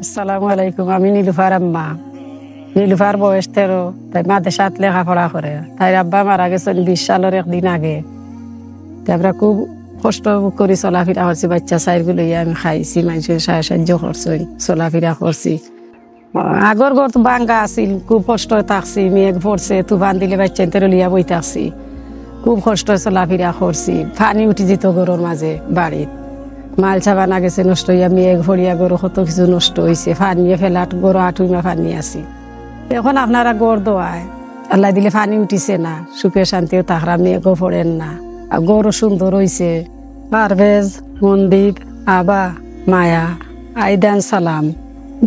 আসসালামু আলাইকুম। আমি নীলুফার আম্মা। নীলুফার বয়স 13। তাই মাদ্রাসাত লেখাপড়া করে। তাই আব্বা মারা গেছেন 20 সালের একদিন আগে। তাই আমরা খুব কষ্ট করে চলাফেরা করছি। বাচ্চা চাইরগুলো আমি খাইছি, মানুষের সাহায্য করছি, চলাফেরা করছি। আগর ঘর তো বাঙ্গা আছিল, খুব কষ্ট থাকছি। মেঘ পড়ছে, তুফান দিলে বাচ্চা লিয়া বই থাকছি। খুব কষ্ট চলাফেরা করছি। পানি উঠি যেত গরুর মাঝে বাড়িত। মাল চাবানা গেছে নষ্ট হইয়া, মেঘ ভরিয়া গরু কত কিছু নষ্ট হয়েছে। ফানিয়ে ফেলাট গরু আঠুইমা ফানি আছে। এখন আপনারা গড় দোয়ায় আল্লাহ দিলে পানি উঠিছে না, সুখে শান্তিও তাকরা, মেঘও পড়েন না, গরু সুন্দর হয়েছে। পারভেজ, মনদীপ, আবা, মায়া, আইদান, সালাম,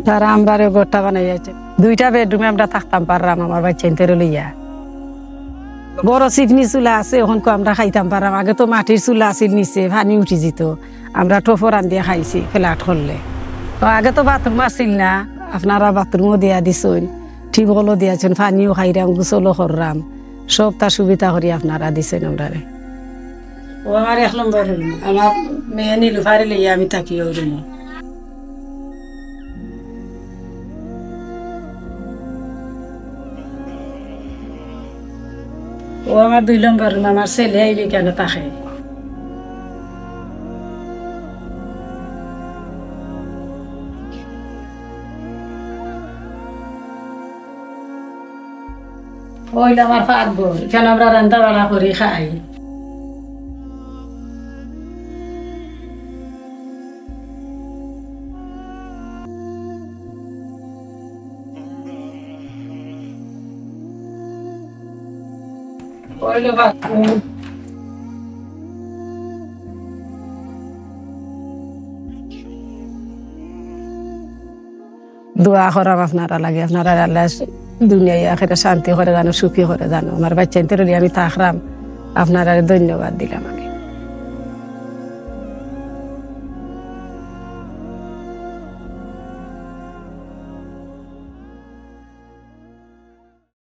তারা আমরারে গড়টা বানাইয়াছে। 2টা বেডরুমে আমরা থাকতাম পারলাম আমার বাচ্চা লইয়া। বড় চিকনি চুলা আছে, এখন আমরা খাইতাম পারলাম। আগে তো মাটির চুলা আছিল, নিচে পানি উঠি যেত। আমরা টোফর দিয়ে খাইছি ফ্ল্যাট করলে। আগে তো বাথরুম আছিল না, আপনারা বাথরুমও দিয়া দিছেন, টিউবওয়েলও দিয়েছেন, পানিও খাইরাম, গোসলও করলাম, সব তার সুবিধা করি আপনারা দিছেন আমরা। ও আমার 1 নম্বর রুম, আমার মেয়ে নীলুফারে লইয়া আমি থাকি ওই রুমে। ও আমার 2 নম্বর রুম, আমার ছেলে আইলে কেন থাকে। ওইটা আমার পাকঘর, এখানে আমরা রান্না বাড়া করে খাই। ওইটা বাথরুম। দোয়া করাম আপনারা লাগে, আপনারা আল্লাহ দুনিয়ায় আখেরে শান্তি করে জানো, সুখী করে জানো। আমার বাচ্চা আমি থাকলাম, আপনারা ধন্যবাদ দিলাম আমি।